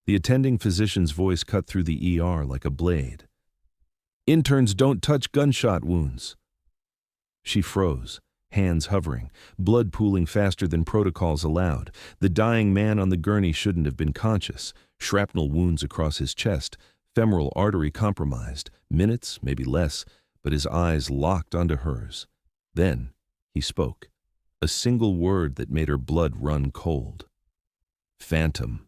The attending physician's voice cut through the ER like a blade. "Interns don't touch gunshot wounds." She froze, hands hovering, blood pooling faster than protocols allowed. The dying man on the gurney shouldn't have been conscious. Shrapnel wounds across his chest, femoral artery compromised, minutes, maybe less, but his eyes locked onto hers. Then he spoke, a single word that made her blood run cold. Phantom.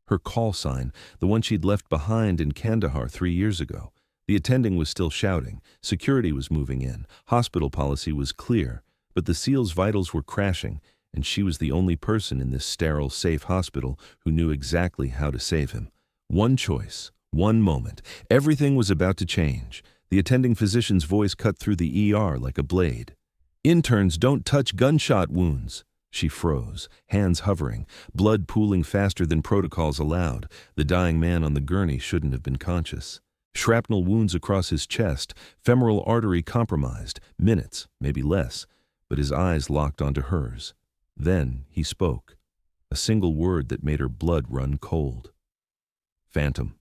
Her call sign, the one she'd left behind in Kandahar 3 years ago. The attending was still shouting, security was moving in, hospital policy was clear, but the SEAL's vitals were crashing, and she was the only person in this sterile, safe hospital who knew exactly how to save him. One choice, one moment. Everything was about to change. The attending physician's voice cut through the ER like a blade. "Interns don't touch gunshot wounds." She froze, hands hovering, blood pooling faster than protocols allowed. The dying man on the gurney shouldn't have been conscious. Shrapnel wounds across his chest, femoral artery compromised, minutes, maybe less, but his eyes locked onto hers. Then he spoke, a single word that made her blood run cold. Phantom.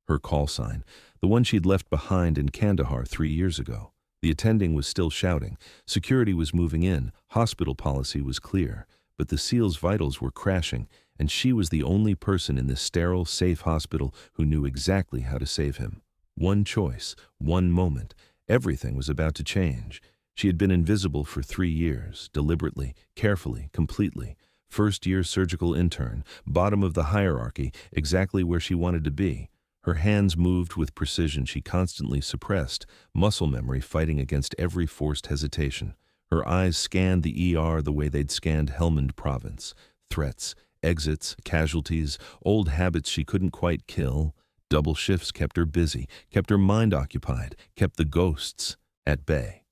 Her call sign, the one she'd left behind in Kandahar 3 years ago. The attending was still shouting, security was moving in, hospital policy was clear, but the SEAL's vitals were crashing, and she was the only person in this sterile, safe hospital who knew exactly how to save him. One choice, one moment. Everything was about to change. She had been invisible for 3 years, deliberately, carefully, completely. First-year surgical intern, bottom of the hierarchy, exactly where she wanted to be. Her hands moved with precision she constantly suppressed, muscle memory fighting against every forced hesitation. Her eyes scanned the ER the way they'd scanned Helmand Province. Threats, exits, casualties, old habits she couldn't quite kill. Double shifts kept her busy, kept her mind occupied, kept the ghosts at bay.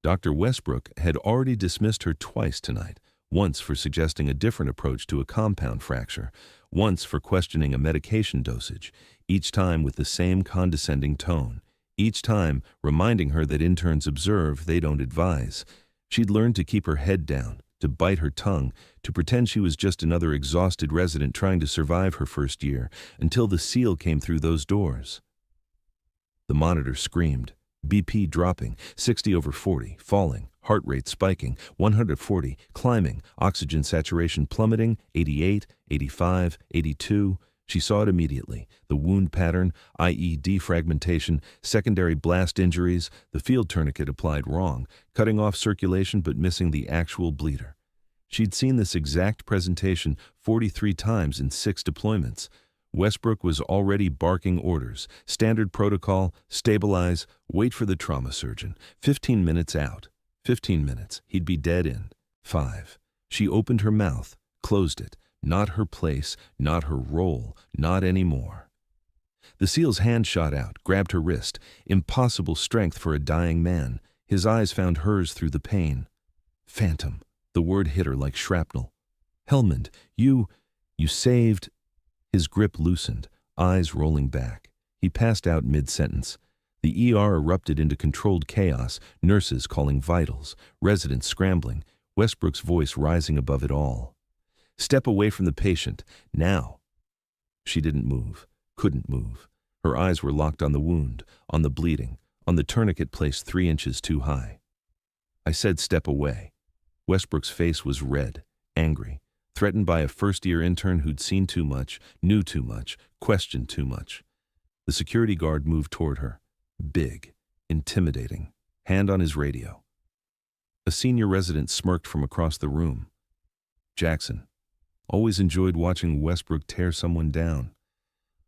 Dr. Westbrook had already dismissed her twice tonight, once for suggesting a different approach to a compound fracture, once for questioning a medication dosage, each time with the same condescending tone, each time reminding her that interns observe, they don't advise. She'd learned to keep her head down, to bite her tongue, to pretend she was just another exhausted resident trying to survive her first year, until the SEAL came through those doors. The monitor screamed, BP dropping, 60/40, falling, heart rate spiking, 140, climbing, oxygen saturation plummeting, 88, 85, 82. She saw it immediately, the wound pattern, i.e. defragmentation, secondary blast injuries, the field tourniquet applied wrong, cutting off circulation but missing the actual bleeder. She'd seen this exact presentation 43 times in 6 deployments. Westbrook was already barking orders. Standard protocol, stabilize, wait for the trauma surgeon. 15 minutes out. 15 minutes, he'd be dead in. 5. She opened her mouth, closed it. Not her place, not her role, not anymore. The SEAL's hand shot out, grabbed her wrist. Impossible strength for a dying man. His eyes found hers through the pain. Phantom. The word hit her like shrapnel. Helmand, you saved... His grip loosened, eyes rolling back. He passed out mid-sentence. The ER erupted into controlled chaos, nurses calling vitals, residents scrambling, Westbrook's voice rising above it all. Step away from the patient, now. She didn't move, couldn't move. Her eyes were locked on the wound, on the bleeding, on the tourniquet placed 3 inches too high. I said step away. Westbrook's face was red, angry, threatened by a first-year intern who'd seen too much, knew too much, questioned too much. The security guard moved toward her, big, intimidating, hand on his radio. A senior resident smirked from across the room. Jackson. Always enjoyed watching Westbrook tear someone down.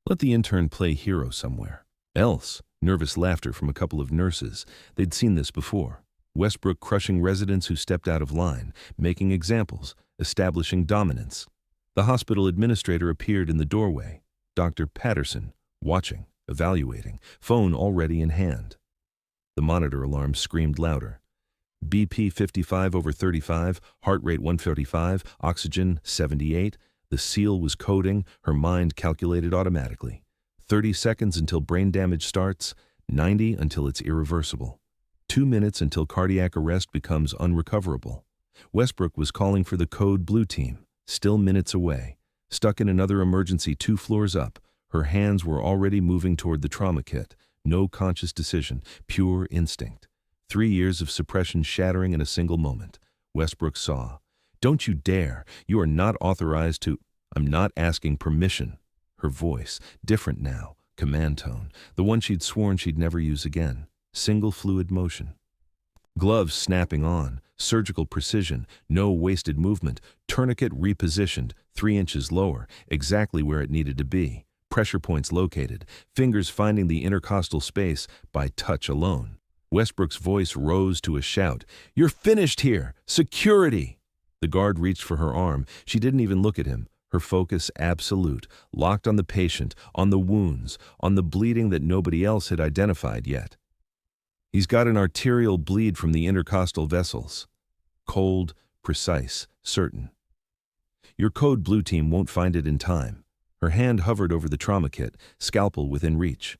Let the intern play hero somewhere. Else, nervous laughter from a couple of nurses. They'd seen this before. Westbrook crushing residents who stepped out of line, making examples, establishing dominance. The hospital administrator appeared in the doorway. Dr. Patterson, watching, evaluating, phone already in hand. The monitor alarm screamed louder. BP 55/35, heart rate 135, oxygen 78. The SEAL was coding, her mind calculated automatically. 30 seconds until brain damage starts, 90 until it's irreversible. 2 minutes until cardiac arrest becomes unrecoverable. Westbrook was calling for the code blue team, still minutes away. stuck in another emergency 2 floors up. Her hands were already moving toward the trauma kit. No conscious decision, pure instinct. 3 years of suppression shattering in a single moment. Westbrook saw. "Don't you dare. You are not authorized to—" "I'm not asking permission." Her voice, different now, command tone, the one she'd sworn she'd never use again. Single fluid motion. Gloves snapping on, surgical precision, no wasted movement, tourniquet repositioned, 3 inches lower, exactly where it needed to be. Pressure points located, fingers finding the intercostal space by touch alone. Westbrook's voice rose to a shout. "You're finished here! Security!" The guard reached for her arm. She didn't even look at him. Her focus absolute, locked on the patient, on the wounds, on the bleeding that nobody else had identified yet. "He's got an arterial bleed from the intercostal vessels." Cold, precise, certain. "Your code blue team won't find it in time." Her hand hovered over the trauma kit, scalpel within reach.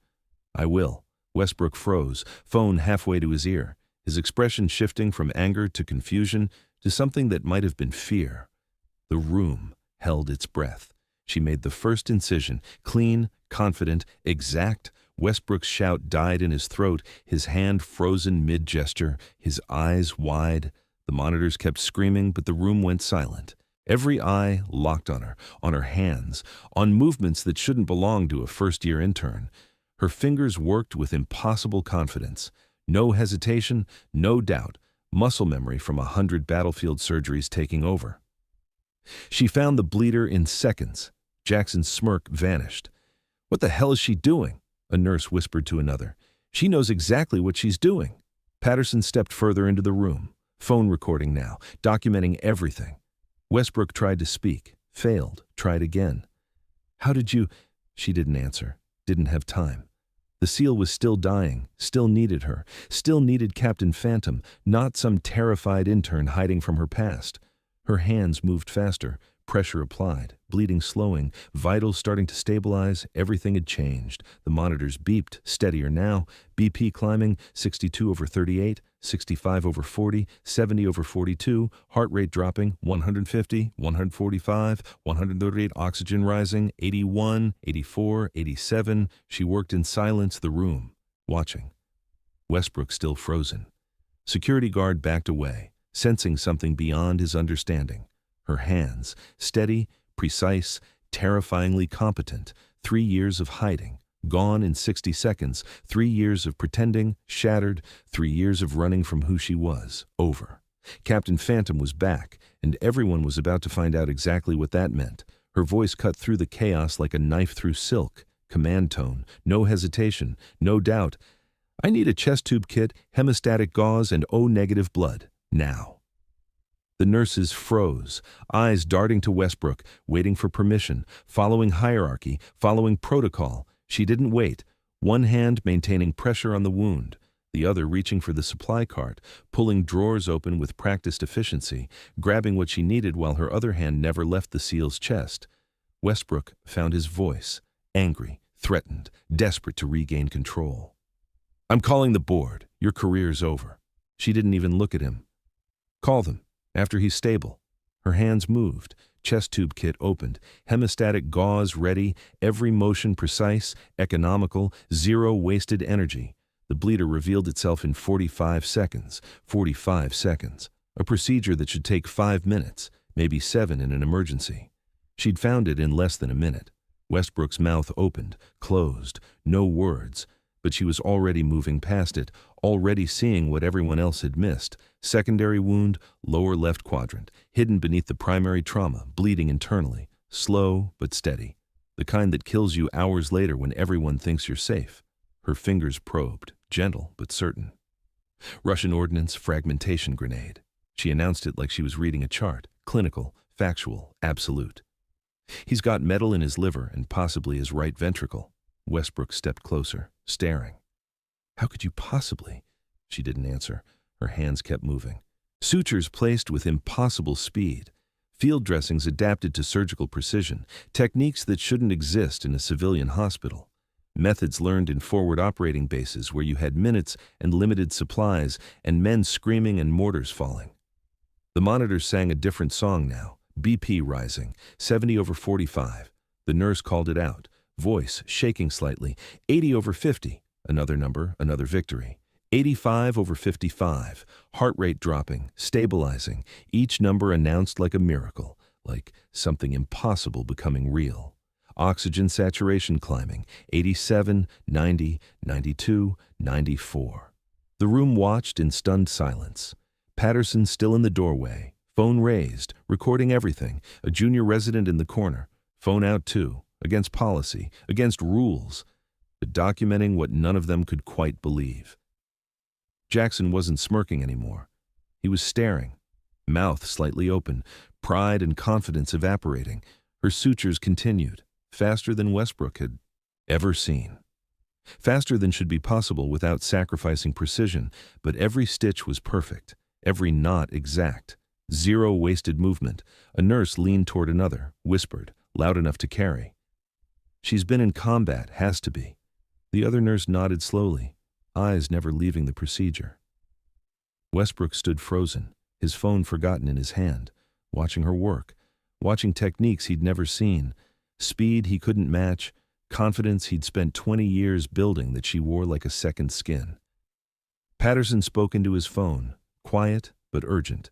"I will." Westbrook froze, phone halfway to his ear, his expression shifting from anger to confusion to something that might have been fear. The room held its breath. She made the first incision, clean, confident, exact. Westbrook's shout died in his throat, his hand frozen mid-gesture, his eyes wide. The monitors kept screaming, but the room went silent. Every eye locked on her hands, on movements that shouldn't belong to a first-year intern. Her fingers worked with impossible confidence. No hesitation, no doubt, muscle memory from 100 battlefield surgeries taking over. She found the bleeder in seconds. Jackson's smirk vanished. "What the hell is she doing?" a nurse whispered to another. "She knows exactly what she's doing." Patterson stepped further into the room, phone recording now, documenting everything. Westbrook tried to speak, failed, tried again. "How did you—" She didn't answer, didn't have time. The SEAL was still dying, still needed her, still needed Captain Phantom, not some terrified intern hiding from her past. Her hands moved faster, pressure applied, bleeding slowing, vitals starting to stabilize. Everything had changed. The monitors beeped, steadier now, BP climbing, 62/38, 65/40, 70/42, heart rate dropping, 150, 145, 138, oxygen rising, 81, 84, 87. She worked in silence, the room, watching. Westbrook still frozen. Security guard backed away, sensing something beyond his understanding. Her hands, steady, precise, terrifyingly competent. 3 years of hiding, gone in 60 seconds. 3 years of pretending, shattered. 3 years of running from who she was, over. Captain Phantom was back, and everyone was about to find out exactly what that meant. Her voice cut through the chaos like a knife through silk. Command tone, no hesitation, no doubt. "I need a chest tube kit, hemostatic gauze, and O-negative blood. Now." The nurses froze, eyes darting to Westbrook, waiting for permission, following hierarchy, following protocol. She didn't wait, one hand maintaining pressure on the wound, the other reaching for the supply cart, pulling drawers open with practiced efficiency, grabbing what she needed while her other hand never left the SEAL's chest. Westbrook found his voice, angry, threatened, desperate to regain control. "I'm calling the board. Your career's over." She didn't even look at him. "Call them. After he's stable." Her hands moved, chest tube kit opened, hemostatic gauze ready, every motion precise, economical, zero wasted energy. The bleeder revealed itself in 45 seconds. 45 seconds. A procedure that should take 5 minutes, maybe 7 in an emergency. She'd found it in less than a minute. Westbrook's mouth opened, closed, no words, but she was already moving past it, already seeing what everyone else had missed. Secondary wound, lower left quadrant, hidden beneath the primary trauma, bleeding internally, slow but steady. The kind that kills you hours later when everyone thinks you're safe. Her fingers probed, gentle but certain. Russian ordnance fragmentation grenade. She announced it like she was reading a chart, clinical, factual, absolute. "He's got metal in his liver and possibly his right ventricle." Westbrook stepped closer, staring. "How could you possibly?" She didn't answer. Her hands kept moving. Sutures placed with impossible speed. Field dressings adapted to surgical precision. Techniques that shouldn't exist in a civilian hospital. Methods learned in forward operating bases where you had minutes and limited supplies and men screaming and mortars falling. The monitors sang a different song now, BP rising, 70/45. The nurse called it out, voice shaking slightly, 80/50. Another number, another victory. 85/55. Heart rate dropping, stabilizing. Each number announced like a miracle, like something impossible becoming real. Oxygen saturation climbing, 87, 90, 92, 94. The room watched in stunned silence. Patterson still in the doorway, phone raised, recording everything, a junior resident in the corner, phone out too, against policy, against rules, but documenting what none of them could quite believe. Jackson wasn't smirking anymore. He was staring, mouth slightly open, pride and confidence evaporating. Her sutures continued, faster than Westbrook had ever seen. Faster than should be possible without sacrificing precision, but every stitch was perfect, every knot exact. Zero wasted movement. A nurse leaned toward another, whispered, loud enough to carry. "She's been in combat, has to be." The other nurse nodded slowly, eyes never leaving the procedure. Westbrook stood frozen, his phone forgotten in his hand, watching her work, watching techniques he'd never seen, speed he couldn't match, confidence he'd spent 20 years building that she wore like a second skin. Patterson spoke into his phone, quiet but urgent.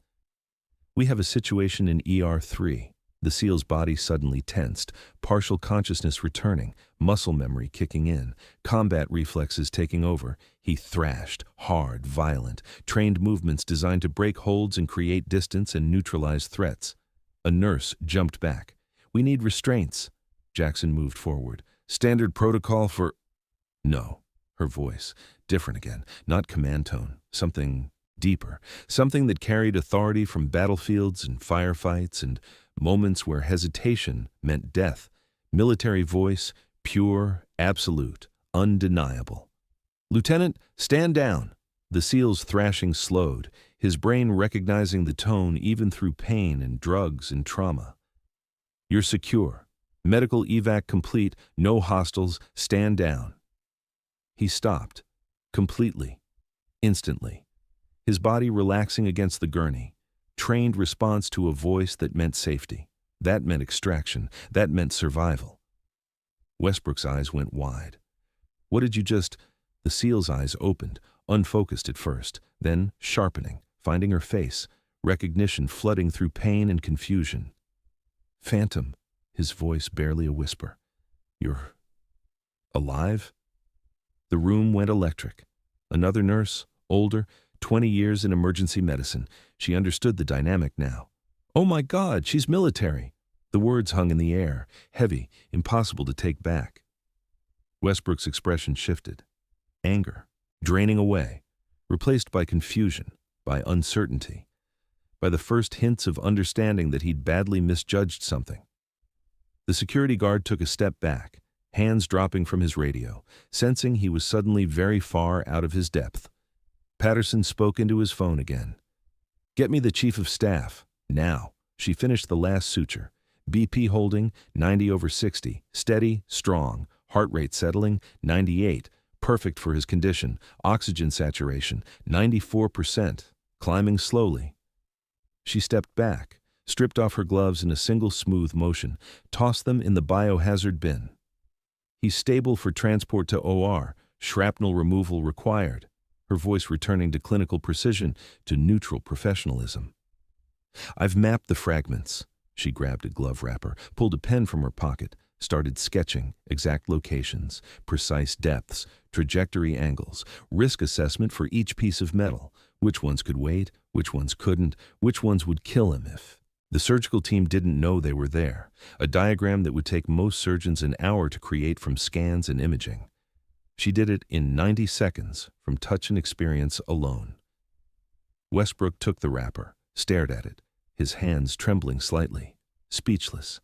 "We have a situation in ER 3. The SEAL's body suddenly tensed, partial consciousness returning, muscle memory kicking in, combat reflexes taking over. He thrashed, hard, violent, trained movements designed to break holds and create distance and neutralize threats." A nurse jumped back. "We need restraints." Jackson moved forward. "Standard protocol for—" No, her voice, different again, not command tone, something deeper, something that carried authority from battlefields and firefights and moments where hesitation meant death. Military voice, pure, absolute, undeniable. "Lieutenant, stand down." The SEAL's thrashing slowed, his brain recognizing the tone even through pain and drugs and trauma. "You're secure. Medical evac complete, no hostiles, stand down." He stopped, completely, instantly, his body relaxing against the gurney. Trained response to a voice that meant safety. That meant extraction. That meant survival. Westbrook's eyes went wide. "What did you just—" The SEAL's eyes opened, unfocused at first, then sharpening, finding her face, recognition flooding through pain and confusion. "Phantom," his voice barely a whisper. "You're alive?" The room went electric. Another nurse, older, 20 years in emergency medicine. She understood the dynamic now. "Oh my God, she's military." The words hung in the air, heavy, impossible to take back. Westbrook's expression shifted. Anger, draining away, replaced by confusion, by uncertainty, by the first hints of understanding that he'd badly misjudged something. The security guard took a step back, hands dropping from his radio, sensing he was suddenly very far out of his depth. Patterson spoke into his phone again. "Get me the chief of staff, now." She finished the last suture. BP holding, 90/60, steady, strong, heart rate settling, 98, perfect for his condition, oxygen saturation, 94%, climbing slowly. She stepped back, stripped off her gloves in a single smooth motion, tossed them in the biohazard bin. "He's stable for transport to OR, shrapnel removal required." Her voice returning to clinical precision, to neutral professionalism. "I've mapped the fragments." She grabbed a glove wrapper, pulled a pen from her pocket, started sketching exact locations, precise depths, trajectory angles, risk assessment for each piece of metal, which ones could wait, which ones couldn't, which ones would kill him if. The surgical team didn't know they were there, a diagram that would take most surgeons an hour to create from scans and imaging. She did it in 90 seconds from touch and experience alone. Westbrook took the wrapper, stared at it, his hands trembling slightly, speechless.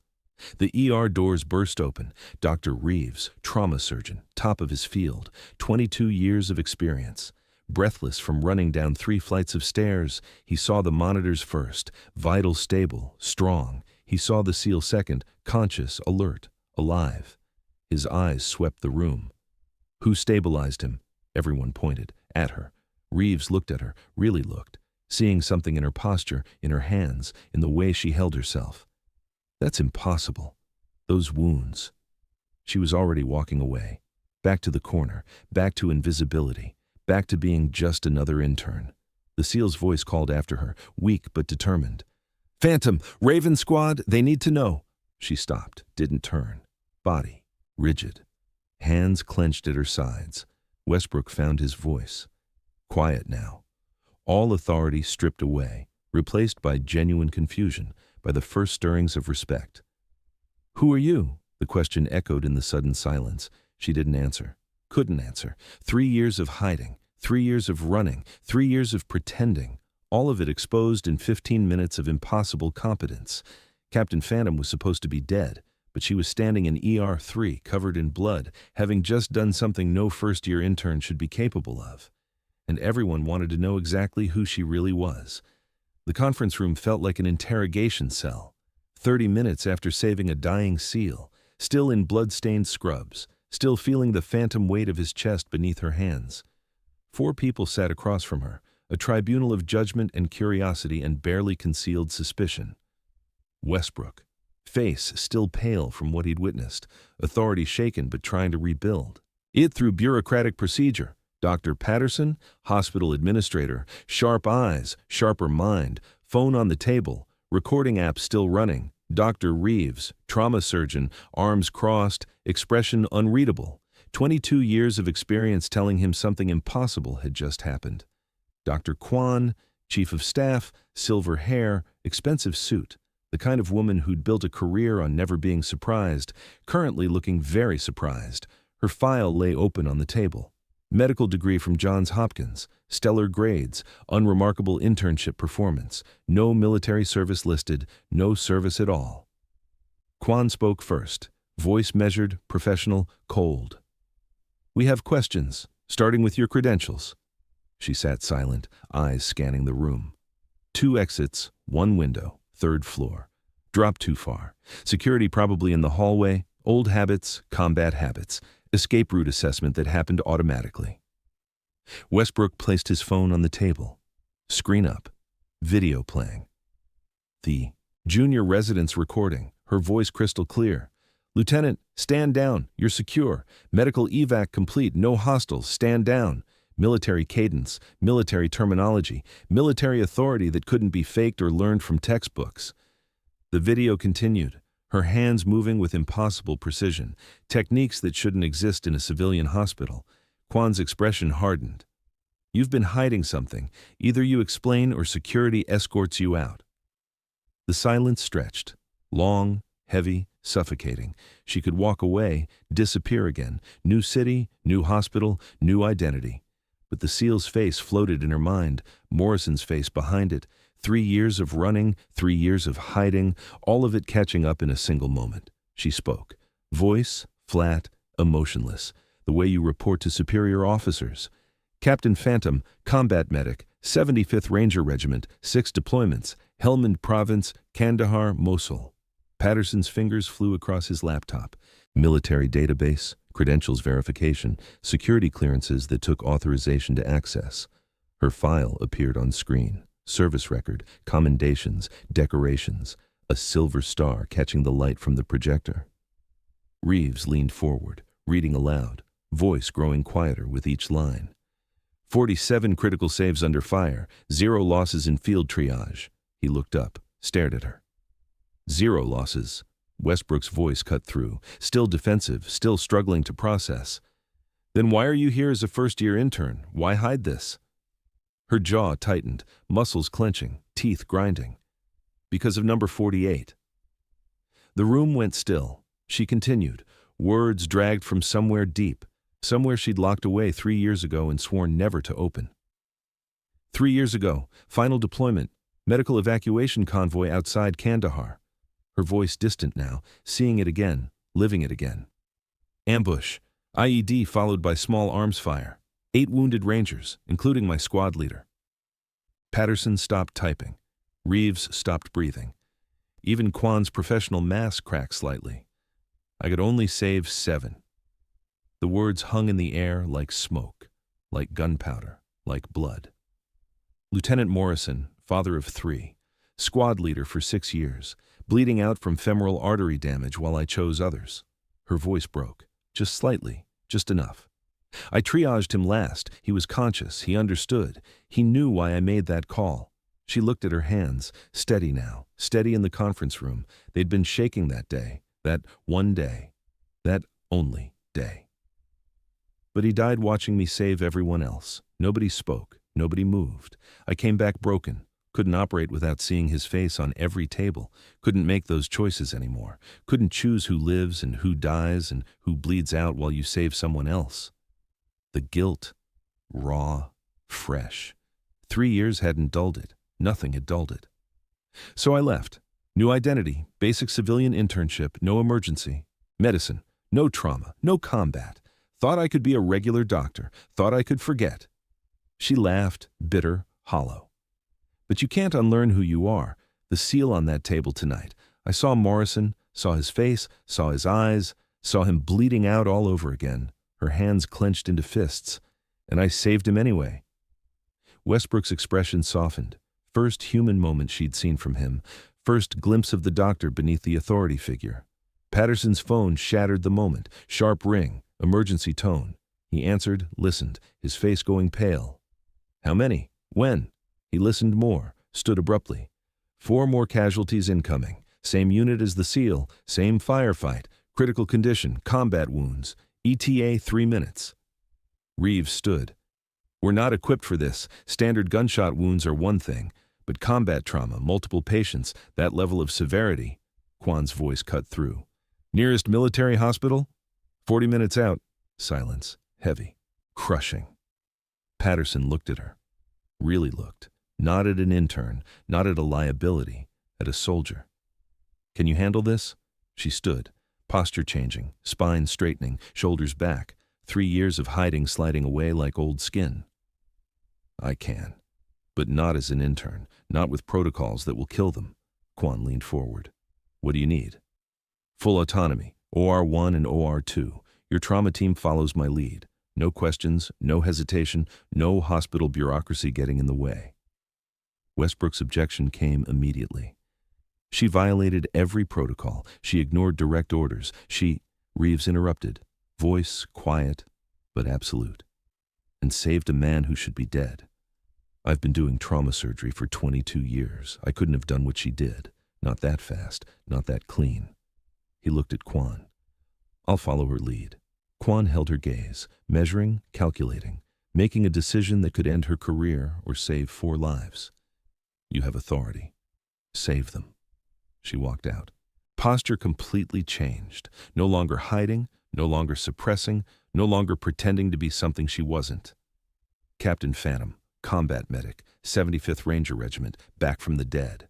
The ER doors burst open. Dr. Reeves, trauma surgeon, top of his field, 22 years of experience. Breathless from running down 3 flights of stairs, he saw the monitors first, vital stable, strong. He saw the SEAL second, conscious, alert, alive. His eyes swept the room. "Who stabilized him?" Everyone pointed, at her. Reeves looked at her, really looked, seeing something in her posture, in her hands, in the way she held herself. That's impossible. Those wounds. She was already walking away. Back to the corner, back to invisibility, back to being just another intern. The SEAL's voice called after her, weak but determined. "Phantom, Raven Squad, they need to know." She stopped, didn't turn. Body, rigid. Hands clenched at her sides. Westbrook found his voice. Quiet now. All authority stripped away, replaced by genuine confusion, by the first stirrings of respect. "Who are you?" The question echoed in the sudden silence. She didn't answer. Couldn't answer. 3 years of hiding, 3 years of running, 3 years of pretending, all of it exposed in 15 minutes of impossible competence. Captain Phantom was supposed to be dead, but she was standing in ER3, covered in blood, having just done something no first-year intern should be capable of. And everyone wanted to know exactly who she really was. The conference room felt like an interrogation cell. 30 minutes after saving a dying SEAL, still in blood-stained scrubs, still feeling the phantom weight of his chest beneath her hands. 4 people sat across from her, a tribunal of judgment and curiosity and barely concealed suspicion. Westbrook, face still pale from what he'd witnessed, authority shaken but trying to rebuild. It through bureaucratic procedure. Dr. Patterson, hospital administrator, sharp eyes, sharper mind, phone on the table, recording app still running. Dr. Reeves, trauma surgeon, arms crossed, expression unreadable. 22 years of experience telling him something impossible had just happened. Dr. Kwan, chief of staff, silver hair, expensive suit, the kind of woman who'd built a career on never being surprised, currently looking very surprised. Her file lay open on the table. Medical degree from Johns Hopkins, stellar grades, unremarkable internship performance, no military service listed, no service at all. Kwan spoke first, voice measured, professional, cold. "We have questions, starting with your credentials." She sat silent, eyes scanning the room. 2 exits, 1 window, 3rd floor. Drop too far. Security probably in the hallway, old habits, combat habits. Escape route assessment that happened automatically. Westbrook placed his phone on the table. Screen up. Video playing. The junior resident's recording, her voice crystal clear. "Lieutenant, stand down. You're secure. Medical evac complete. No hostiles. Stand down." Military cadence, military terminology, military authority that couldn't be faked or learned from textbooks. The video continued. Her hands moving with impossible precision, techniques that shouldn't exist in a civilian hospital. Kwan's expression hardened. "You've been hiding something. Either you explain or security escorts you out." The silence stretched. Long, heavy, suffocating. She could walk away, disappear again. New city, new hospital, new identity. But the SEAL's face floated in her mind, Morrison's face behind it. 3 years of running, 3 years of hiding, all of it catching up in a single moment. She spoke. Voice, flat, emotionless, the way you report to superior officers. "Captain Phantom, combat medic, 75th Ranger Regiment, 6 deployments, Helmand Province, Kandahar, Mosul." Patterson's fingers flew across his laptop. Military database, credentials verification, security clearances that took authorization to access. Her file appeared on screen. Service record, commendations, decorations, a silver star catching the light from the projector. Reeves leaned forward, reading aloud, voice growing quieter with each line. 47 critical saves under fire, 0 losses in field triage. He looked up, stared at her. 0 losses. Westbrook's voice cut through, still defensive, still struggling to process. "Then why are you here as a first-year intern? Why hide this?" Her jaw tightened, muscles clenching, teeth grinding. "Because of number 48. The room went still. She continued, words dragged from somewhere deep, somewhere she'd locked away 3 years ago and sworn never to open. 3 years ago, final deployment, medical evacuation convoy outside Kandahar. Her voice distant now, seeing it again, living it again. Ambush, IED followed by small arms fire. 8 wounded Rangers, including my squad leader. Patterson stopped typing. Reeves stopped breathing. Even Kwan's professional mask cracked slightly. I could only save 7. The words hung in the air like smoke, like gunpowder, like blood. Lieutenant Morrison, father of 3, squad leader for 6 years, bleeding out from femoral artery damage while I chose others. Her voice broke, just slightly, just enough. I triaged him last. He was conscious. He understood. He knew why I made that call. She looked at her hands, steady now, steady in the conference room. They'd been shaking that day, that one day, that only day. But he died watching me save everyone else. Nobody spoke. Nobody moved. I came back broken. Couldn't operate without seeing his face on every table. Couldn't make those choices anymore. Couldn't choose who lives and who dies and who bleeds out while you save someone else. The guilt, raw, fresh. 3 years hadn't dulled it. Nothing had dulled it. So I left. New identity, basic civilian internship, no emergency. Medicine, no trauma, no combat. Thought I could be a regular doctor. Thought I could forget. She laughed, bitter, hollow. But you can't unlearn who you are. The seal on that table tonight. I saw Morrison, saw his face, saw his eyes, saw him bleeding out all over again, her hands clenched into fists, and I saved him anyway. Westbrook's expression softened. First human moment she'd seen from him. First glimpse of the doctor beneath the authority figure. Patterson's phone shattered the moment. Sharp ring, emergency tone. He answered, listened, his face going pale. How many? When? He listened more, stood abruptly. 4 more casualties incoming. Same unit as the SEAL, same firefight, critical condition, combat wounds. ETA 3 minutes. Reeves stood. We're not equipped for this. Standard gunshot wounds are one thing, but combat trauma, multiple patients, that level of severity. Kwan's voice cut through. Nearest military hospital? 40 minutes out. Silence. Heavy. Crushing. Patterson looked at her. Really looked. Not at an intern, not at a liability, at a soldier. Can you handle this? She stood, posture changing, spine straightening, shoulders back, 3 years of hiding sliding away like old skin. I can, but not as an intern, not with protocols that will kill them. Kwan leaned forward. What do you need? Full autonomy, OR1 and OR2. Your trauma team follows my lead. No questions, no hesitation, no hospital bureaucracy getting in the way. Westbrook's objection came immediately. She violated every protocol. She ignored direct orders. Reeves interrupted, voice quiet but absolute, and saved a man who should be dead. I've been doing trauma surgery for 22 years. I couldn't have done what she did. Not that fast, not that clean. He looked at Kwan. I'll follow her lead. Kwan held her gaze, measuring, calculating, making a decision that could end her career or save 4 lives. You have authority. Save them. She walked out. Posture completely changed. No longer hiding, no longer suppressing, no longer pretending to be something she wasn't. Captain Phantom, combat medic, 75th Ranger Regiment, back from the dead.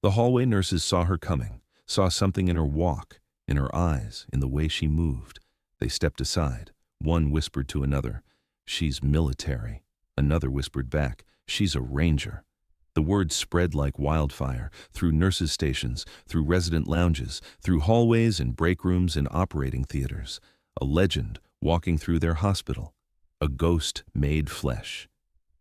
The hallway nurses saw her coming, saw something in her walk, in her eyes, in the way she moved. They stepped aside. One whispered to another, "She's military." Another whispered back, "She's a ranger." The word spread like wildfire, through nurses' stations, through resident lounges, through hallways and break rooms and operating theaters. A legend walking through their hospital. A ghost made flesh.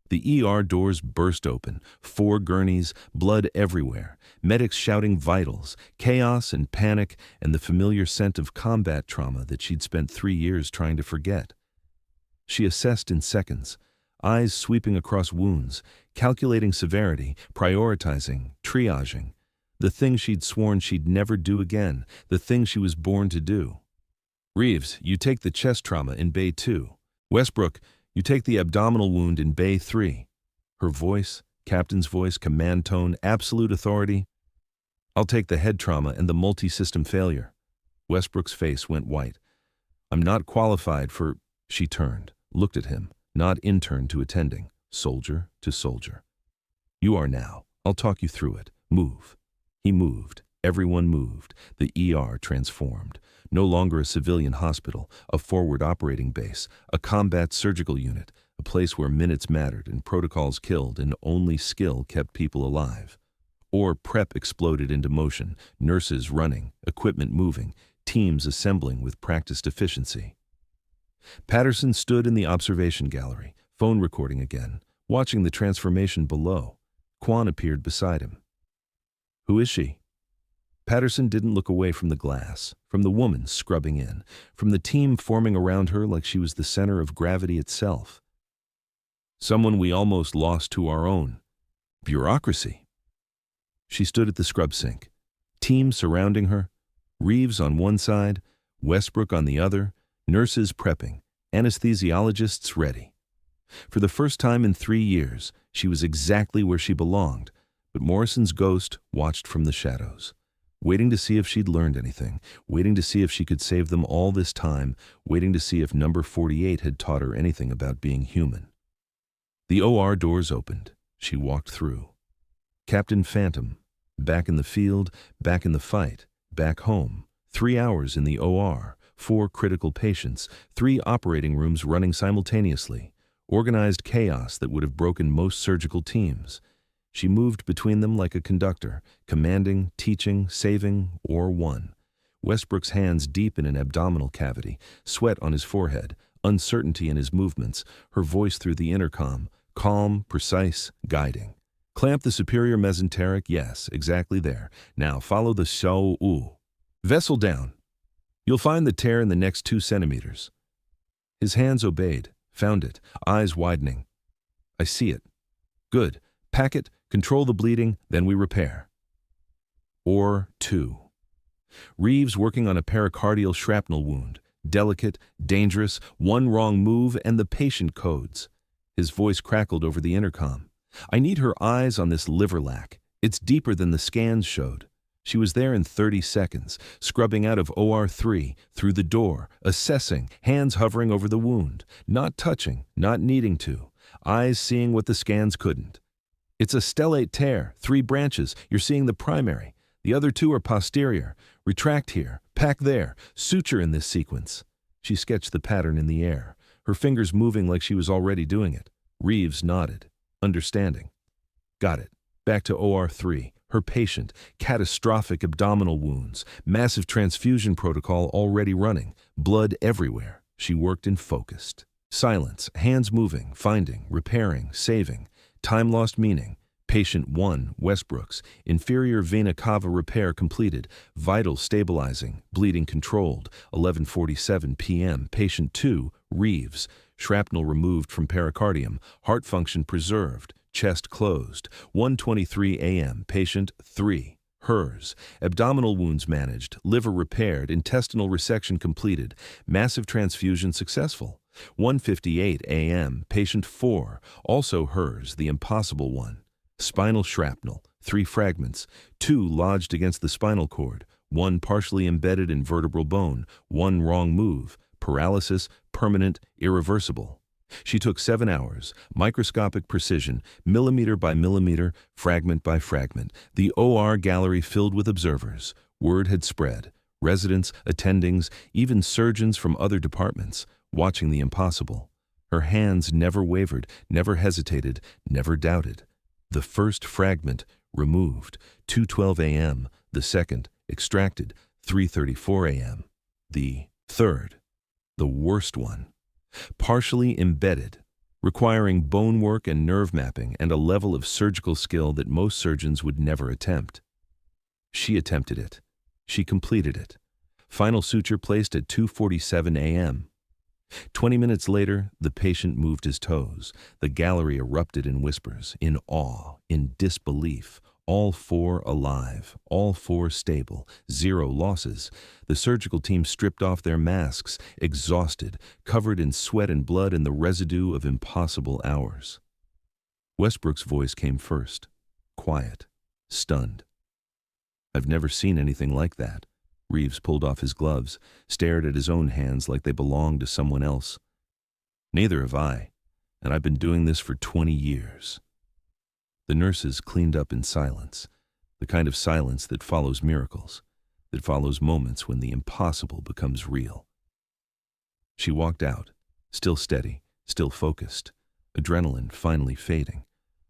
The ER doors burst open, 4 gurneys, blood everywhere, medics shouting vitals, chaos and panic, and the familiar scent of combat trauma that she'd spent 3 years trying to forget. She assessed in seconds, eyes sweeping across wounds, calculating severity, prioritizing, triaging. The thing she'd sworn she'd never do again, the thing she was born to do. Reeves, you take the chest trauma in Bay 2. Westbrook, you take the abdominal wound in Bay 3. Her voice, captain's voice, command tone, absolute authority. I'll take the head trauma and the multi-system failure. Westbrook's face went white. I'm not qualified for... She turned, looked at him, not intern to attending, soldier to soldier. You are now. I'll talk you through it. Move. He moved. Everyone moved. The ER transformed. No longer a civilian hospital, a forward operating base, a combat surgical unit, a place where minutes mattered and protocols killed and only skill kept people alive. Or prep exploded into motion, nurses running, equipment moving, teams assembling with practiced efficiency. Patterson stood in the observation gallery, phone recording again, watching the transformation below. Kwan appeared beside him. Who is she? Patterson didn't look away from the glass, from the woman scrubbing in, from the team forming around her like she was the center of gravity itself. Someone we almost lost to our own bureaucracy. She stood at the scrub sink, team surrounding her, Reeves on one side, Westbrook on the other, nurses prepping, anesthesiologists ready. For the first time in 3 years, she was exactly where she belonged, but Morrison's ghost watched from the shadows, waiting to see if she'd learned anything, waiting to see if she could save them all this time, waiting to see if number 48 had taught her anything about being human. The OR doors opened. She walked through. Captain Phantom, back in the field, back in the fight, back home. 3 hours in the OR, 4 critical patients, 3 operating rooms running simultaneously, organized chaos that would have broken most surgical teams. She moved between them like a conductor, commanding, teaching, saving, or one. Westbrook's hands deep in an abdominal cavity, sweat on his forehead, uncertainty in his movements, her voice through the intercom, calm, precise, guiding. Clamp the superior mesenteric, yes, exactly there. Now follow the Shou. Vessel down. You'll find the tear in the next 2 centimeters. His hands obeyed, found it, eyes widening. I see it. Good. Pack it, control the bleeding, then we repair. Or 2. Reeves working on a pericardial shrapnel wound. Delicate, dangerous, one wrong move and the patient codes. His voice crackled over the intercom. I need her eyes on this liver lac. It's deeper than the scans showed. She was there in 30 seconds, scrubbing out of OR3, through the door, assessing, hands hovering over the wound, not touching, not needing to, eyes seeing what the scans couldn't. It's a stellate tear, 3 branches, you're seeing the primary. The other 2 are posterior. Retract here, pack there, suture in this sequence. She sketched the pattern in the air, her fingers moving like she was already doing it. Reeves nodded, understanding. Got it. Back to OR3. Her patient, catastrophic abdominal wounds, massive transfusion protocol already running, blood everywhere. She worked and focused. Silence, hands moving, finding, repairing, saving. Time lost meaning. Patient 1, Westbrook's, inferior vena cava repair completed, vital stabilizing, bleeding controlled, 11:47 p.m. Patient 2, Reeves, shrapnel removed from pericardium, heart function preserved, chest closed, 1:23 a.m. Patient 3, hers, abdominal wounds managed, liver repaired, intestinal resection completed, massive transfusion successful, 1:58 a.m. Patient 4, also hers, the impossible one. Spinal shrapnel, 3 fragments, 2 lodged against the spinal cord, 1 partially embedded in vertebral bone, 1 wrong move, paralysis, permanent, irreversible. She took 7 hours, microscopic precision, millimeter by millimeter, fragment by fragment. The OR gallery filled with observers. Word had spread. Residents, attendings, even surgeons from other departments, watching the impossible. Her hands never wavered, never hesitated, never doubted. The first fragment removed, 2:12 a.m. The second extracted, 3:34 a.m. The third, the worst one, partially embedded, requiring bone work and nerve mapping and a level of surgical skill that most surgeons would never attempt. She attempted it. She completed it. Final suture placed at 2:47 a.m. 20 minutes later, the patient moved his toes. The gallery erupted in whispers, in awe, in disbelief. All 4 alive, all 4 stable, 0 losses. The surgical team stripped off their masks, exhausted, covered in sweat and blood and the residue of impossible hours. Westbrook's voice came first, quiet, stunned. I've never seen anything like that. Reeves pulled off his gloves, stared at his own hands like they belonged to someone else. Neither have I, and I've been doing this for 20 years. The nurses cleaned up in silence, the kind of silence that follows miracles, that follows moments when the impossible becomes real. She walked out, still steady, still focused, adrenaline finally fading.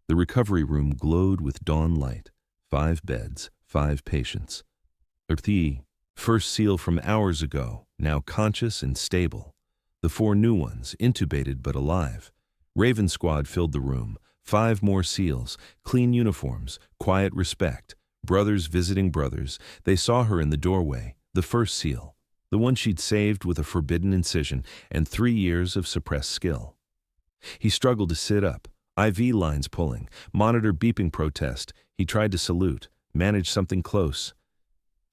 The recovery room glowed with dawn light, 5 beds, 5 patients. The first SEAL from hours ago, now conscious and stable. The 4 new ones, intubated but alive. Raven Squad filled the room, 5 more SEALs, clean uniforms, quiet respect. Brothers visiting brothers. They saw her in the doorway, the first SEAL, the one she'd saved with a forbidden incision and 3 years of suppressed skill. He struggled to sit up, IV lines pulling, monitor beeping protest. He tried to salute, manage something close.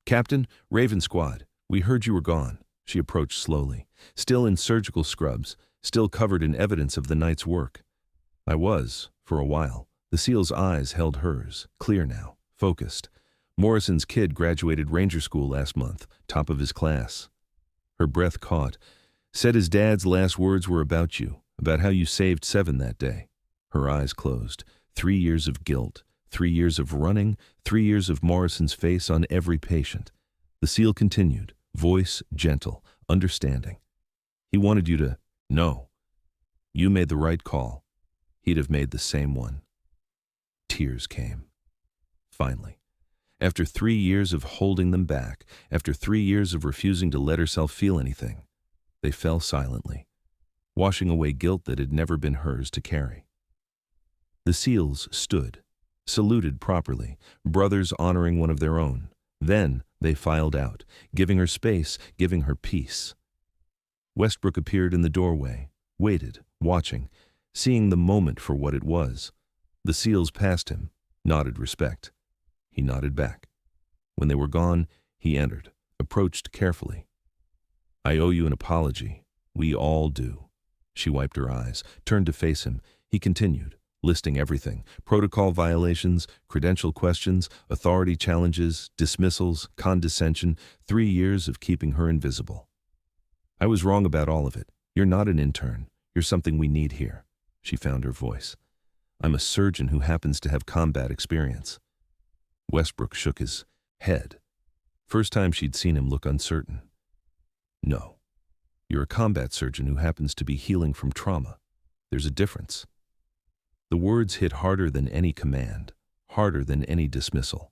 "Captain, Raven Squad, we heard you were gone." She approached slowly, still in surgical scrubs, still covered in evidence of the night's work. "I was, for a while." The SEAL's eyes held hers, clear now, focused. "Morrison's kid graduated Ranger School last month, top of his class." Her breath caught. "Said his dad's last words were about you, about how you saved 7 that day." Her eyes closed. 3 years of guilt, 3 years of running, 3 years of Morrison's face on every patient. The SEAL continued, voice gentle, understanding. "He wanted you to know. You made the right call. He'd have made the same one." Tears came. Finally. After 3 years of holding them back, after 3 years of refusing to let herself feel anything, they fell silently, washing away guilt that had never been hers to carry. The SEALs stood, saluted properly, brothers honoring one of their own. Then they filed out, giving her space, giving her peace. Westbrook appeared in the doorway, waited, watching, seeing the moment for what it was. The SEALs passed him, nodded respect. He nodded back. When they were gone, he entered, approached carefully. "I owe you an apology. We all do." She wiped her eyes, turned to face him. He continued, listing everything: protocol violations, credential questions, authority challenges, dismissals, condescension, 3 years of keeping her invisible. "I was wrong about all of it. You're not an intern. You're something we need here." She found her voice. "I'm a surgeon who happens to have combat experience." Westbrook shook his head. First time she'd seen him look uncertain. "No. You're a combat surgeon who happens to be healing from trauma. There's a difference." The words hit harder than any command, harder than any dismissal.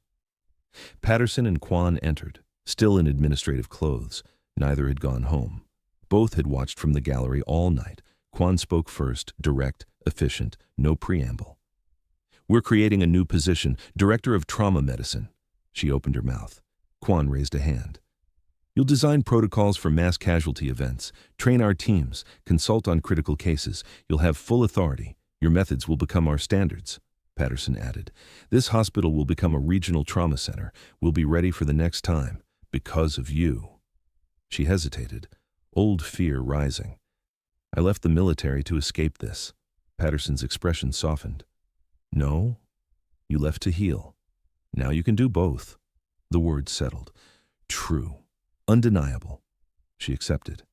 Patterson and Quan entered, still in administrative clothes. Neither had gone home. Both had watched from the gallery all night. Quan spoke first, direct, efficient, no preamble. "We're creating a new position, Director of Trauma Medicine." She opened her mouth. Quan raised a hand. "You'll design protocols for mass casualty events, train our teams, consult on critical cases. You'll have full authority. Your methods will become our standards." Patterson added, "This hospital will become a regional trauma center. We'll be ready for the next time, because of you." She hesitated, old fear rising. "I left the military to escape this." Patterson's expression softened. "No, you left to heal. Now you can do both." The words settled. True. Undeniable. She accepted.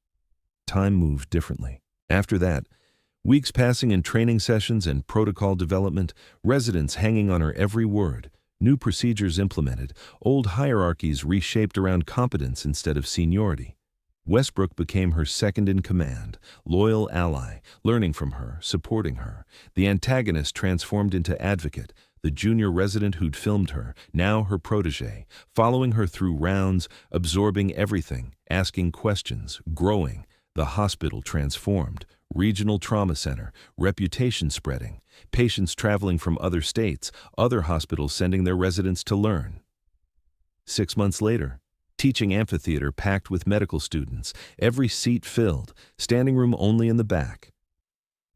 Time moved differently. After that, weeks passing in training sessions and protocol development, residents hanging on her every word, new procedures implemented, old hierarchies reshaped around competence instead of seniority. Westbrook became her second in command, loyal ally, learning from her, supporting her. The antagonist transformed into advocate, the junior resident who'd filmed her, now her protege, following her through rounds, absorbing everything, asking questions, growing. The hospital transformed, regional trauma center, reputation spreading, patients traveling from other states, other hospitals sending their residents to learn. 6 months later, teaching amphitheater packed with medical students, every seat filled, standing room only in the back.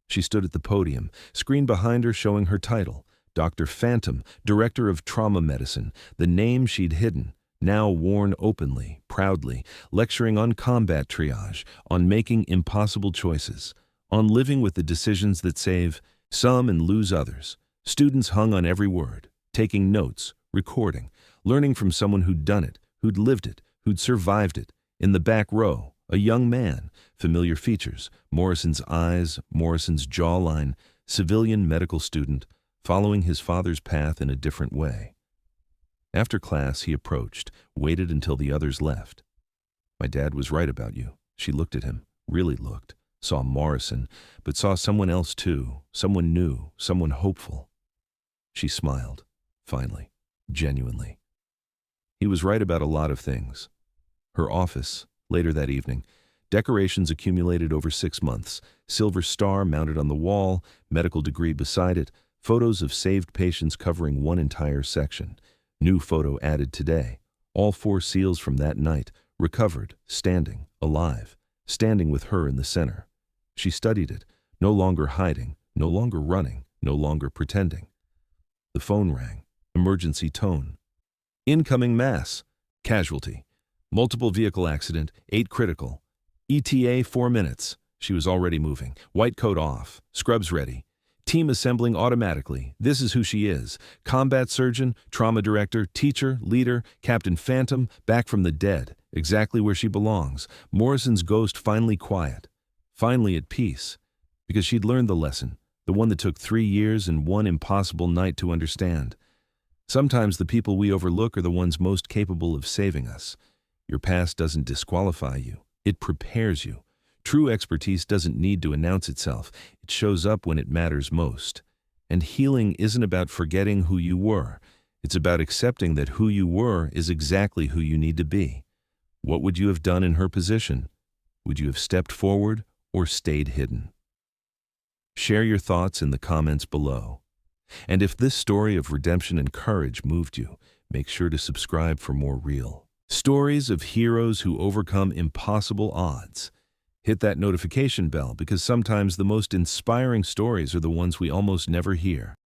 She stood at the podium, screen behind her showing her title, Dr. Phantom, Director of Trauma Medicine, the name she'd hidden, now worn openly, proudly, lecturing on combat triage, on making impossible choices, on living with the decisions that save some and lose others. Students hung on every word, taking notes, recording, learning from someone who'd done it, who'd lived it, who'd survived it. In the back row, a young man, familiar features, Morrison's eyes, Morrison's jawline, civilian medical student, following his father's path in a different way. After class, he approached, waited until the others left. "My dad was right about you." She looked at him, really looked, saw Morrison, but saw someone else too, someone new, someone hopeful. She smiled, finally, genuinely. He was right about a lot of things. Her office, later that evening, decorations accumulated over 6 months, silver star mounted on the wall, medical degree beside it, photos of saved patients covering one entire section. New photo added today. All 4 seals from that night, recovered, standing, alive, standing with her in the center. She studied it, no longer hiding, no longer running, no longer pretending. The phone rang. Emergency tone. Incoming mass. Casualty. Multiple vehicle accident, 8 critical. ETA 4 minutes. She was already moving. White coat off. Scrubs ready. Team assembling automatically. This is who she is. Combat surgeon, trauma director, teacher, leader, Captain Phantom, back from the dead. Exactly where she belongs. Morrison's ghost finally quiet. Finally at peace. Because she'd learned the lesson. The one that took 3 years and 1 impossible night to understand. Sometimes the people we overlook are the ones most capable of saving us. Your past doesn't disqualify you. It prepares you. True expertise doesn't need to announce itself. It shows up when it matters most. And healing isn't about forgetting who you were. It's about accepting that who you were is exactly who you need to be. What would you have done in her position? Would you have stepped forward or stayed hidden? Share your thoughts in the comments below. And if this story of redemption and courage moved you, make sure to subscribe for more real stories of heroes who overcome impossible odds. Hit that notification bell because sometimes the most inspiring stories are the ones we almost never hear.